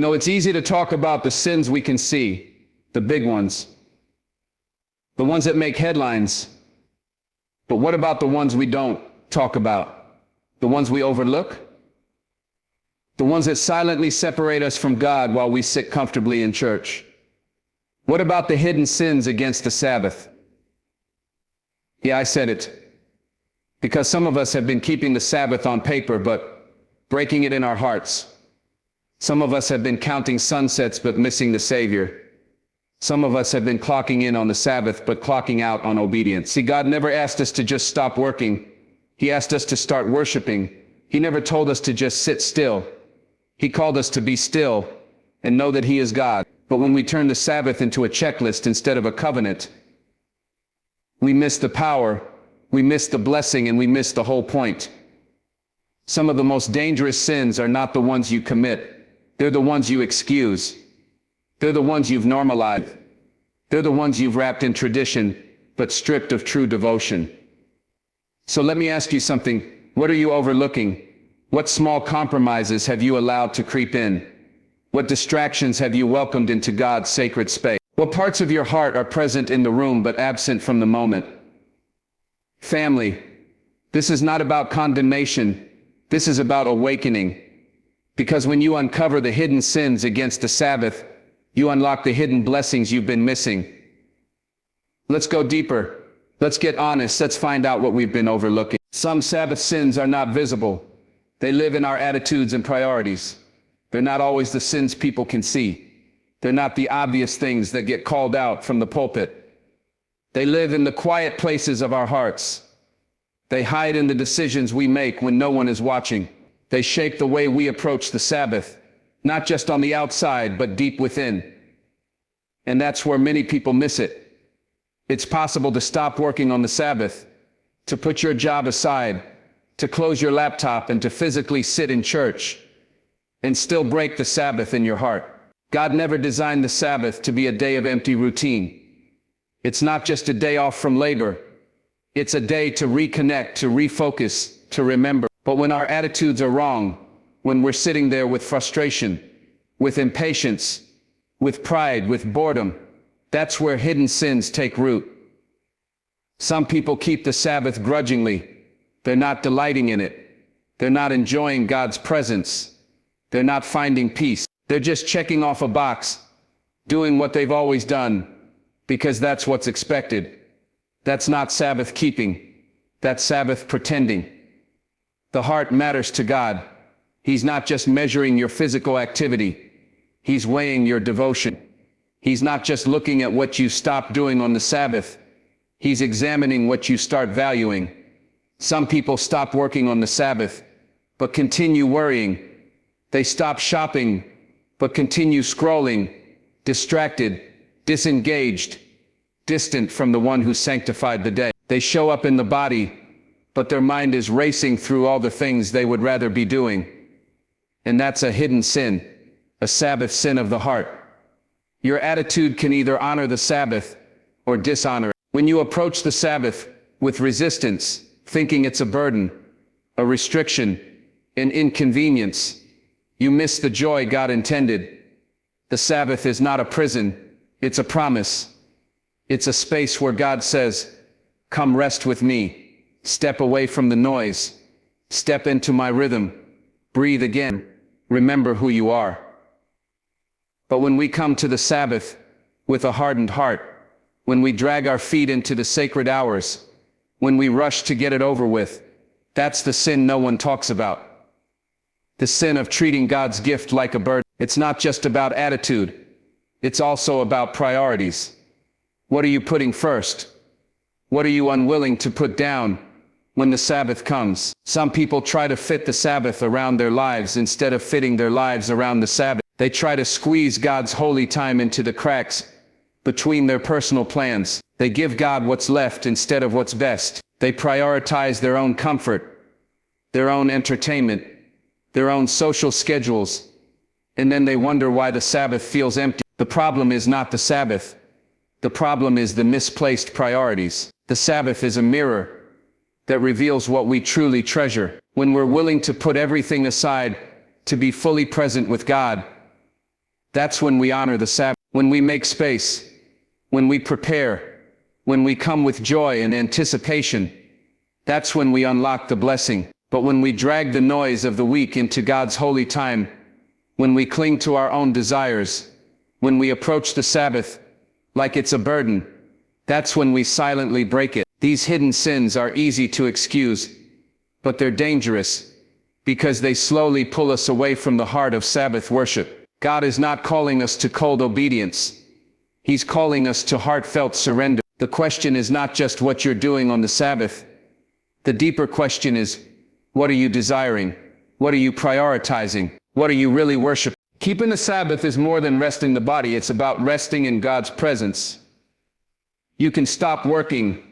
It's easy to talk about the sins we can see, the big ones, the ones that make headlines. But what about the ones we don't talk about? The ones we overlook? The ones that silently separate us from God while we sit comfortably in church? What about the hidden sins against the Sabbath? Yeah, I said it. Because some of us have been keeping the Sabbath on paper, but breaking it in our hearts. Some of us have been counting sunsets, but missing the Savior. Some of us have been clocking in on the Sabbath, but clocking out on obedience. See, God never asked us to just stop working. He asked us to start worshiping. He never told us to just sit still. He called us to be still and know that He is God. But when we turn the Sabbath into a checklist instead of a covenant, we miss the power, we miss the blessing, and we miss the whole point. Some of the most dangerous sins are not the ones you commit. They're the ones you excuse. They're the ones you've normalized. They're the ones you've wrapped in tradition, but stripped of true devotion. So let me ask you something. What are you overlooking? What small compromises have you allowed to creep in? What distractions have you welcomed into God's sacred space? What parts of your heart are present in the room but absent from the moment? Family, this is not about condemnation. This is about awakening. Because when you uncover the hidden sins against the Sabbath, you unlock the hidden blessings you've been missing. Let's go deeper. Let's get honest. Let's find out what we've been overlooking. Some Sabbath sins are not visible. They live in our attitudes and priorities. They're not always the sins people can see. They're not the obvious things that get called out from the pulpit. They live in the quiet places of our hearts. They hide in the decisions we make when no one is watching. They shape the way we approach the Sabbath, not just on the outside, but deep within. And that's where many people miss it. It's possible to stop working on the Sabbath, to put your job aside, to close your laptop, and to physically sit in church, and still break the Sabbath in your heart. God never designed the Sabbath to be a day of empty routine. It's not just a day off from labor. It's a day to reconnect, to refocus, to remember. But when our attitudes are wrong, when we're sitting there with frustration, with impatience, with pride, with boredom, that's where hidden sins take root. Some people keep the Sabbath grudgingly. They're not delighting in it. They're not enjoying God's presence. They're not finding peace. They're just checking off a box, doing what they've always done, because that's what's expected. That's not Sabbath keeping. That's Sabbath pretending. The heart matters to God. He's not just measuring your physical activity. He's weighing your devotion. He's not just looking at what you stop doing on the Sabbath. He's examining what you start valuing. Some people stop working on the Sabbath, but continue worrying. They stop shopping, but continue scrolling, distracted, disengaged, distant from the one who sanctified the day. They show up in the body, but their mind is racing through all the things they would rather be doing. And that's a hidden sin, a Sabbath sin of the heart. Your attitude can either honor the Sabbath or dishonor it. When you approach the Sabbath with resistance, thinking it's a burden, a restriction, an inconvenience, you miss the joy God intended. The Sabbath is not a prison, it's a promise. It's a space where God says, "Come rest with me. Step away from the noise. Step into my rhythm. Breathe again. Remember who you are." But when we come to the Sabbath with a hardened heart, when we drag our feet into the sacred hours, when we rush to get it over with, that's the sin no one talks about. The sin of treating God's gift like a burden. It's not just about attitude. It's also about priorities. What are you putting first? What are you unwilling to put down when the Sabbath comes? Some people try to fit the Sabbath around their lives instead of fitting their lives around the Sabbath. They try to squeeze God's holy time into the cracks between their personal plans. They give God what's left instead of what's best. They prioritize their own comfort, their own entertainment, their own social schedules, and then they wonder why the Sabbath feels empty. The problem is not the Sabbath. The problem is the misplaced priorities. The Sabbath is a mirror that reveals what we truly treasure. When we're willing to put everything aside to be fully present with God, That's when we honor the Sabbath, when we make space, when we prepare, when we come with joy and anticipation. That's when we unlock the blessing. But when we drag the noise of the week into God's holy time, when we cling to our own desires, when we approach the Sabbath like it's a burden, that's when we silently break it. These hidden sins are easy to excuse, but they're dangerous because they slowly pull us away from the heart of Sabbath worship. God is not calling us to cold obedience. He's calling us to heartfelt surrender. The question is not just what you're doing on the Sabbath. The deeper question is, what are you desiring? What are you prioritizing? What are you really worshiping? Keeping the Sabbath is more than resting the body. It's about resting in God's presence. You can stop working.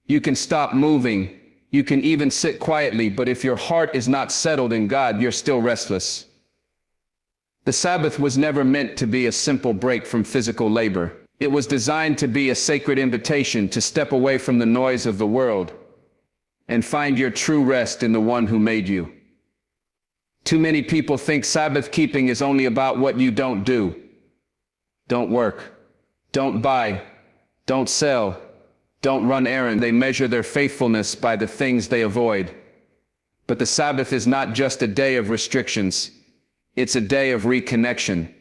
You can stop moving. You can even sit quietly, but if your heart is not settled in God, you're still restless. The Sabbath was never meant to be a simple break from physical labor. It was designed to be a sacred invitation to step away from the noise of the world and find your true rest in the one who made you. Too many people think Sabbath keeping is only about what you don't do. Don't work. Don't buy. Don't sell. Don't run errands. They measure their faithfulness by the things they avoid. But the Sabbath is not just a day of restrictions. It's a day of reconnection.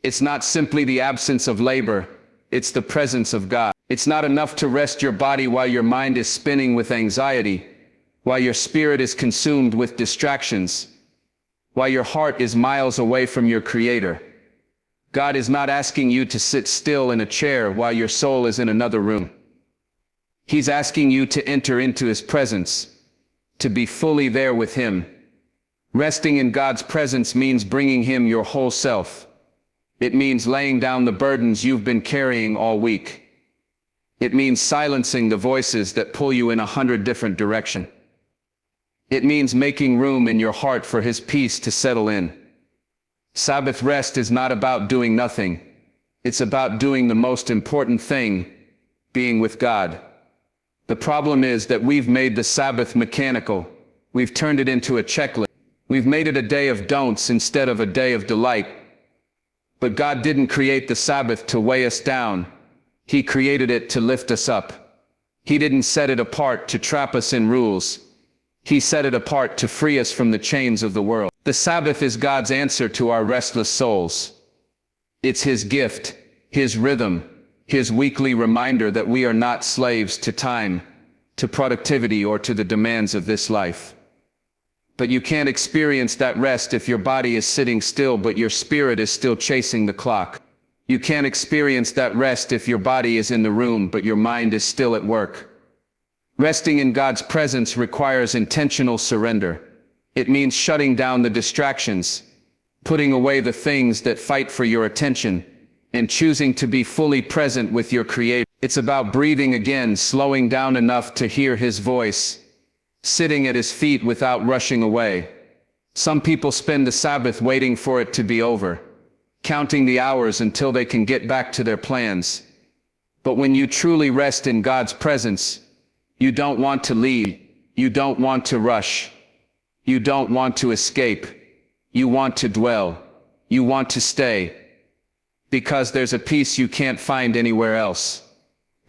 It's not simply the absence of labor. It's the presence of God. It's not enough to rest your body while your mind is spinning with anxiety, while your spirit is consumed with distractions, while your heart is miles away from your Creator. God is not asking you to sit still in a chair while your soul is in another room. He's asking you to enter into His presence, to be fully there with Him. Resting in God's presence means bringing Him your whole self. It means laying down the burdens you've been carrying all week. It means silencing the voices that pull you in 100 different directions. It means making room in your heart for His peace to settle in. Sabbath rest is not about doing nothing. It's about doing the most important thing, being with God. The problem is that we've made the Sabbath mechanical. We've turned it into a checklist. We've made it a day of don'ts instead of a day of delight. But God didn't create the Sabbath to weigh us down. He created it to lift us up. He didn't set it apart to trap us in rules. He set it apart to free us from the chains of the world. The Sabbath is God's answer to our restless souls. It's His gift, His rhythm, His weekly reminder that we are not slaves to time, to productivity, or to the demands of this life. But you can't experience that rest if your body is sitting still but your spirit is still chasing the clock. You can't experience that rest if your body is in the room but your mind is still at work. Resting in God's presence requires intentional surrender. It means shutting down the distractions, putting away the things that fight for your attention, and choosing to be fully present with your Creator. It's about breathing again, slowing down enough to hear His voice, sitting at His feet without rushing away. Some people spend the Sabbath waiting for it to be over, counting the hours until they can get back to their plans. But when you truly rest in God's presence, you don't want to leave. You don't want to rush. You don't want to escape. You want to dwell. You want to stay. Because there's a peace you can't find anywhere else.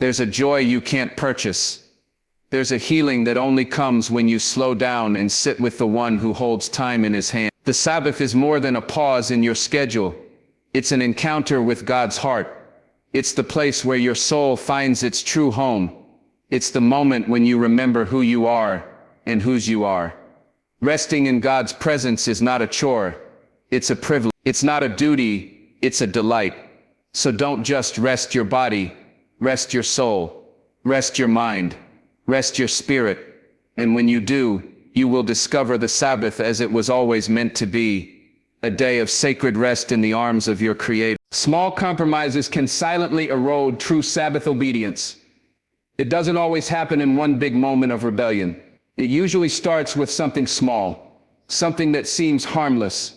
There's a joy you can't purchase. There's a healing that only comes when you slow down and sit with the one who holds time in His hand. The Sabbath is more than a pause in your schedule. It's an encounter with God's heart. It's the place where your soul finds its true home. It's the moment when you remember who you are and whose you are. Resting in God's presence is not a chore. It's a privilege. It's not a duty. It's a delight. So don't just rest your body. Rest your soul. Rest your mind. Rest your spirit. And when you do, you will discover the Sabbath as it was always meant to be. A day of sacred rest in the arms of your Creator. Small compromises can silently erode true Sabbath obedience. It doesn't always happen in one big moment of rebellion. It usually starts with something small, something that seems harmless,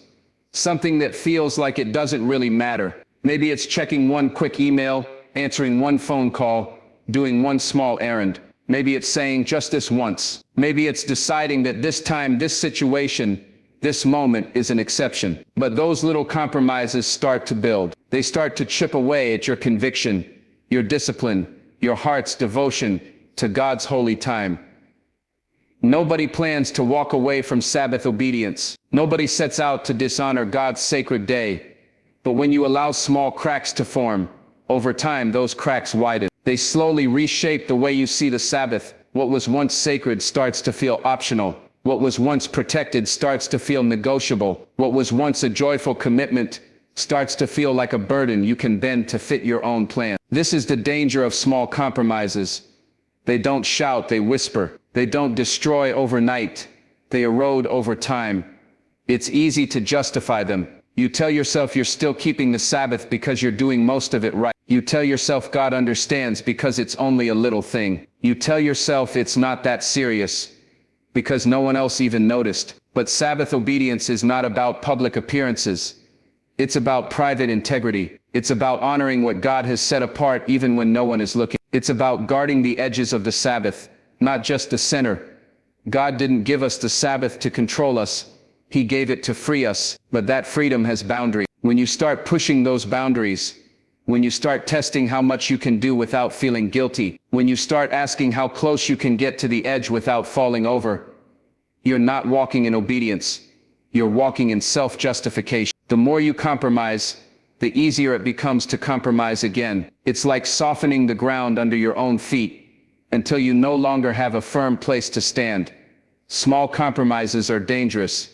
something that feels like it doesn't really matter. Maybe it's checking one quick email, answering one phone call, doing one small errand. Maybe it's saying just this once. Maybe it's deciding that this time, this situation, This moment is an exception. But those little compromises start to build. They start to chip away at your conviction, your discipline, your heart's devotion to God's holy time. Nobody plans to walk away from Sabbath obedience. Nobody sets out to dishonor God's sacred day. But when you allow small cracks to form, over time those cracks widen. They slowly reshape the way you see the Sabbath. What was once sacred starts to feel optional. What was once protected starts to feel negotiable. What was once a joyful commitment starts to feel like a burden you can bend to fit your own plan. This is the danger of small compromises. They don't shout, they whisper. They don't destroy overnight. They erode over time. It's easy to justify them. You tell yourself you're still keeping the Sabbath because you're doing most of it right. You tell yourself God understands because it's only a little thing. You tell yourself it's not that serious because no one else even noticed. But Sabbath obedience is not about public appearances. It's about private integrity. It's about honoring what God has set apart even when no one is looking. It's about guarding the edges of the Sabbath, not just the center. God didn't give us the Sabbath to control us. He gave it to free us, but that freedom has boundaries. When you start pushing those boundaries, when you start testing how much you can do without feeling guilty, when you start asking how close you can get to the edge without falling over, you're not walking in obedience. You're walking in self-justification. The more you compromise, the easier it becomes to compromise again. It's like softening the ground under your own feet until you no longer have a firm place to stand. Small compromises are dangerous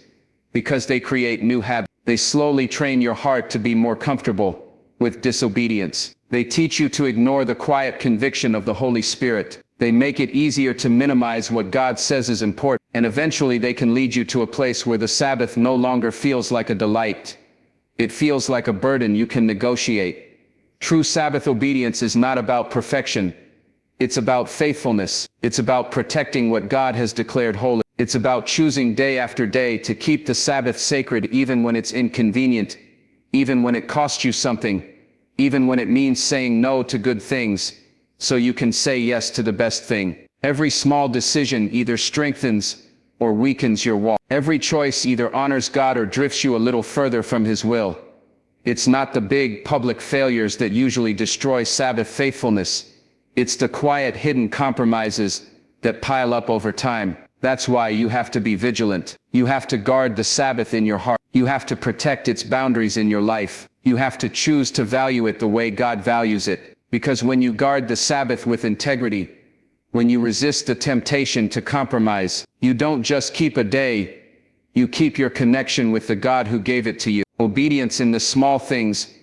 because they create new habits. They slowly train your heart to be more comfortable with disobedience. They teach you to ignore the quiet conviction of the Holy Spirit. They make it easier to minimize what God says is important, and eventually they can lead you to a place where the Sabbath no longer feels like a delight. It feels like a burden you can negotiate. True Sabbath obedience is not about perfection. It's about faithfulness. It's about protecting what God has declared holy. It's about choosing day after day to keep the Sabbath sacred even when it's inconvenient, even when it costs you something, even when it means saying no to good things, so you can say yes to the best thing. Every small decision either strengthens or weakens your walk. Every choice either honors God or drifts you a little further from His will. It's not the big public failures that usually destroy Sabbath faithfulness. It's the quiet hidden compromises that pile up over time. That's why you have to be vigilant. You have to guard the Sabbath in your heart. You have to protect its boundaries in your life. You have to choose to value it the way God values it. Because when you guard the Sabbath with integrity, when you resist the temptation to compromise, you don't just keep a day, you keep your connection with the God who gave it to you. Obedience in the small things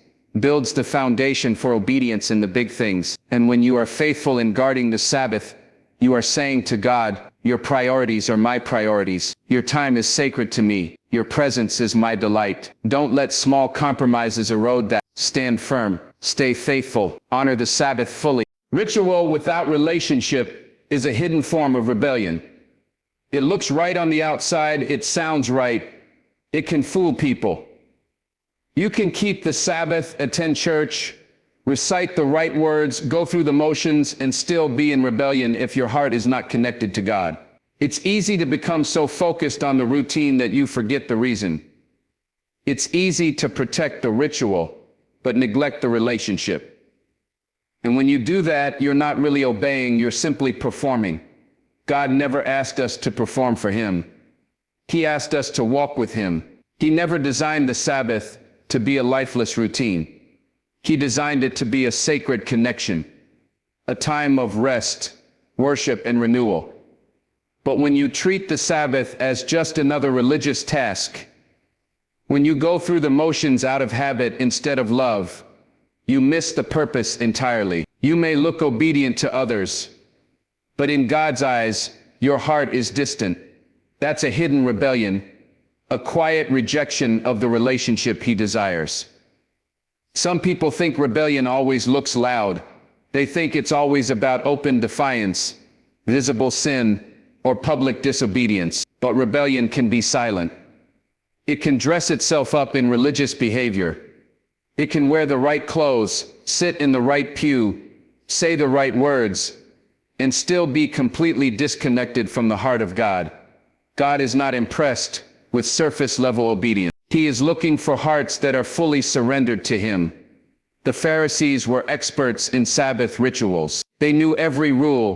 builds the foundation for obedience in the big things. And when you are faithful in guarding the Sabbath, you are saying to God, your priorities are my priorities. Your time is sacred to me. Your presence is my delight. Don't let small compromises erode that. Stand firm. Stay faithful. Honor the Sabbath fully. Ritual without relationship is a hidden form of rebellion. It looks right on the outside. It sounds right. It can fool people. You can keep the Sabbath, attend church, recite the right words, go through the motions, and still be in rebellion if your heart is not connected to God. It's easy to become so focused on the routine that you forget the reason. It's easy to protect the ritual, but neglect the relationship. And when you do that, you're not really obeying, you're simply performing. God never asked us to perform for Him. He asked us to walk with Him. He never designed the Sabbath to be a lifeless routine. He designed it to be a sacred connection, a time of rest, worship, and renewal. But when you treat the Sabbath as just another religious task, when you go through the motions out of habit instead of love, you miss the purpose entirely. You may look obedient to others, but in God's eyes, your heart is distant. That's a hidden rebellion, a quiet rejection of the relationship He desires. Some people think rebellion always looks loud. They think it's always about open defiance, visible sin, or public disobedience. But rebellion can be silent. It can dress itself up in religious behavior. It can wear the right clothes, sit in the right pew, say the right words, and still be completely disconnected from the heart of God. God is not impressed with surface-level obedience. He is looking for hearts that are fully surrendered to him. The Pharisees were experts in Sabbath rituals. They knew every rule.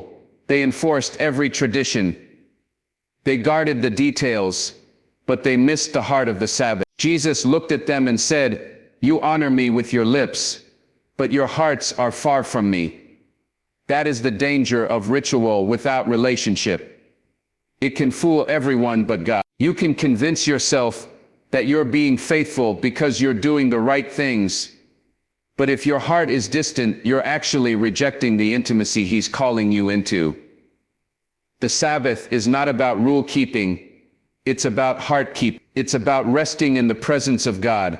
They enforced every tradition. They guarded the details, but they missed the heart of the Sabbath. Jesus looked at them and said, "You honor me with your lips, but your hearts are far from me." That is the danger of ritual without relationship. It can fool everyone but God. You can convince yourself that you're being faithful because you're doing the right things. But if your heart is distant, you're actually rejecting the intimacy He's calling you into. The Sabbath is not about rule keeping. It's about heart keeping. It's about resting in the presence of God,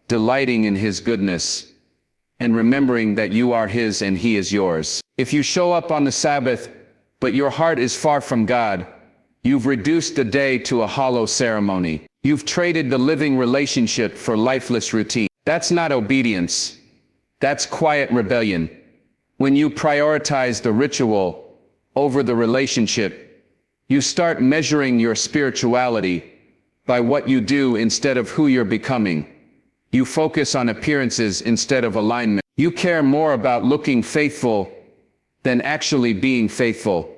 delighting in His goodness, and remembering that you are His and He is yours. If you show up on the Sabbath, but your heart is far from God, you've reduced the day to a hollow ceremony. You've traded the living relationship for lifeless routine. That's not obedience. That's quiet rebellion. When you prioritize the ritual over the relationship, you start measuring your spirituality by what you do instead of who you're becoming. You focus on appearances instead of alignment. You care more about looking faithful than actually being faithful.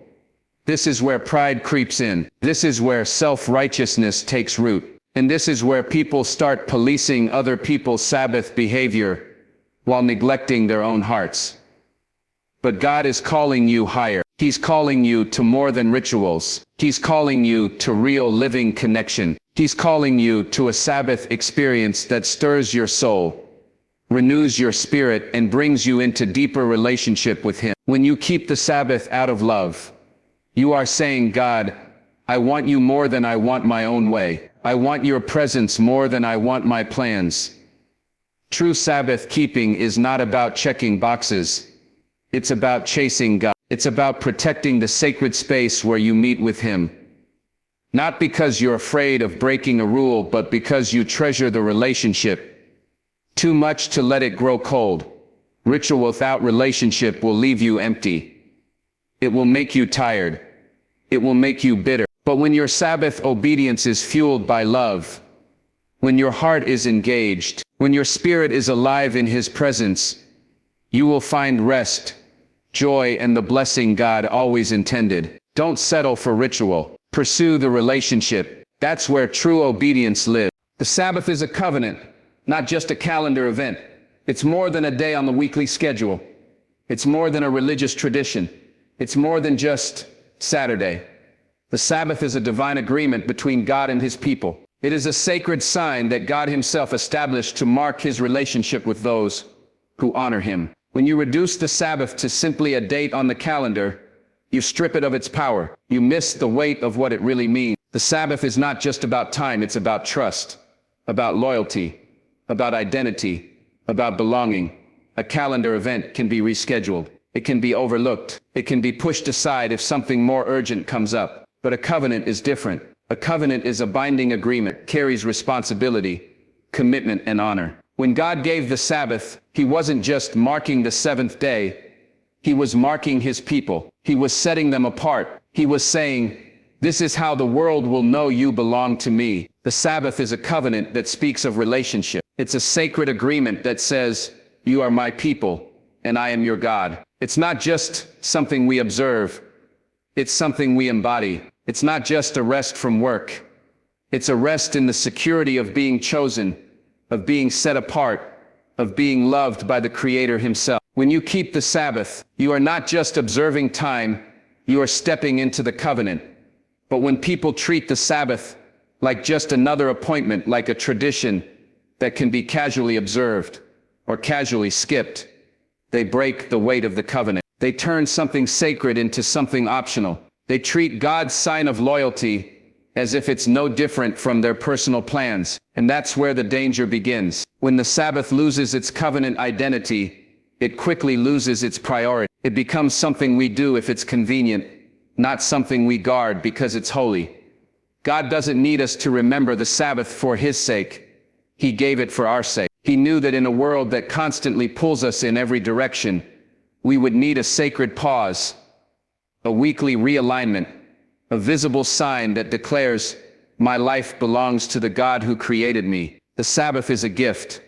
This is where pride creeps in. This is where self-righteousness takes root. And this is where people start policing other people's Sabbath behavior while neglecting their own hearts. But God is calling you higher. He's calling you to more than rituals. He's calling you to real living connection. He's calling you to a Sabbath experience that stirs your soul, renews your spirit, and brings you into deeper relationship with Him. When you keep the Sabbath out of love, you are saying, "God, I want you more than I want my own way. I want your presence more than I want my plans." True Sabbath keeping is not about checking boxes. It's about chasing God. It's about protecting the sacred space where you meet with Him. Not because you're afraid of breaking a rule, but because you treasure the relationship too much to let it grow cold. Ritual without relationship will leave you empty. It will make you tired. It will make you bitter. But when your Sabbath obedience is fueled by love, when your heart is engaged, when your spirit is alive in His presence, you will find rest, joy, and the blessing God always intended. Don't settle for ritual. Pursue the relationship. That's where true obedience lives. The Sabbath is a covenant, not just a calendar event. It's more than a day on the weekly schedule. It's more than a religious tradition. It's more than just Saturday. The Sabbath is a divine agreement between God and His people. It is a sacred sign that God Himself established to mark His relationship with those who honor Him. When you reduce the Sabbath to simply a date on the calendar, you strip it of its power. You miss the weight of what it really means. The Sabbath is not just about time, it's about trust, about loyalty, about identity, about belonging. A calendar event can be rescheduled. It can be overlooked. It can be pushed aside if something more urgent comes up. But a covenant is different. A covenant is a binding agreement, carries responsibility, commitment, and honor. When God gave the Sabbath, He wasn't just marking the seventh day. He was marking His people. He was setting them apart. He was saying, "This is how the world will know you belong to me." The Sabbath is a covenant that speaks of relationship. It's a sacred agreement that says, "You are my people, and I am your God." It's not just something we observe. It's something we embody. It's not just a rest from work. It's a rest in the security of being chosen, of being set apart, of being loved by the Creator Himself. When you keep the Sabbath, you are not just observing time, you are stepping into the covenant. But when people treat the Sabbath like just another appointment, like a tradition that can be casually observed or casually skipped, they break the weight of the covenant. They turn something sacred into something optional. They treat God's sign of loyalty as if it's no different from their personal plans. And that's where the danger begins. When the Sabbath loses its covenant identity, it quickly loses its priority. It becomes something we do if it's convenient, not something we guard because it's holy. God doesn't need us to remember the Sabbath for His sake. He gave it for our sake. He knew that in a world that constantly pulls us in every direction, we would need a sacred pause, a weekly realignment, a visible sign that declares, My life belongs to the God who created me. The Sabbath is a gift,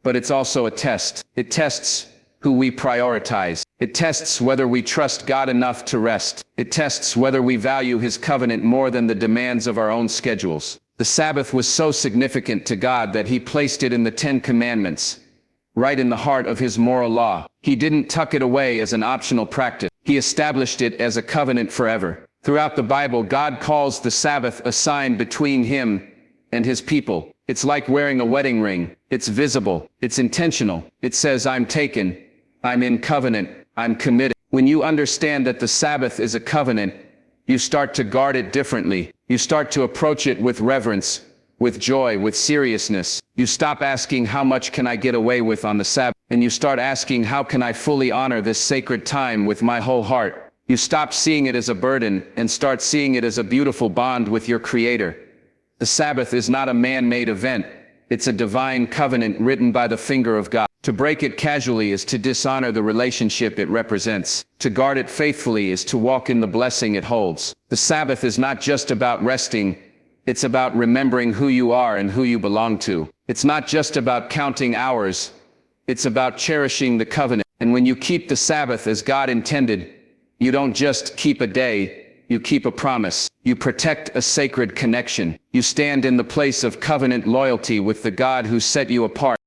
but it's also a test. It tests who we prioritize. It tests whether we trust God enough to rest. It tests whether we value His covenant more than the demands of our own schedules. The Sabbath was so significant to God that He placed it in the Ten Commandments, right in the heart of His moral law. He didn't tuck it away as an optional practice. He established it as a covenant forever. Throughout the Bible, God calls the Sabbath a sign between Him and His people. It's like wearing a wedding ring. It's visible. It's intentional. It says, I'm taken. I'm in covenant. I'm committed. When you understand that the Sabbath is a covenant, you start to guard it differently. You start to approach it with reverence, with joy, with seriousness. You stop asking, how much can I get away with on the Sabbath? And you start asking, how can I fully honor this sacred time with my whole heart? You stop seeing it as a burden and start seeing it as a beautiful bond with your Creator. The Sabbath is not a man-made event. It's a divine covenant written by the finger of God. To break it casually is to dishonor the relationship it represents. To guard it faithfully is to walk in the blessing it holds. The Sabbath is not just about resting. It's about remembering who you are and who you belong to. It's not just about counting hours. It's about cherishing the covenant. And when you keep the Sabbath as God intended, you don't just keep a day, you keep a promise. You protect a sacred connection. You stand in the place of covenant loyalty with the God who set you apart.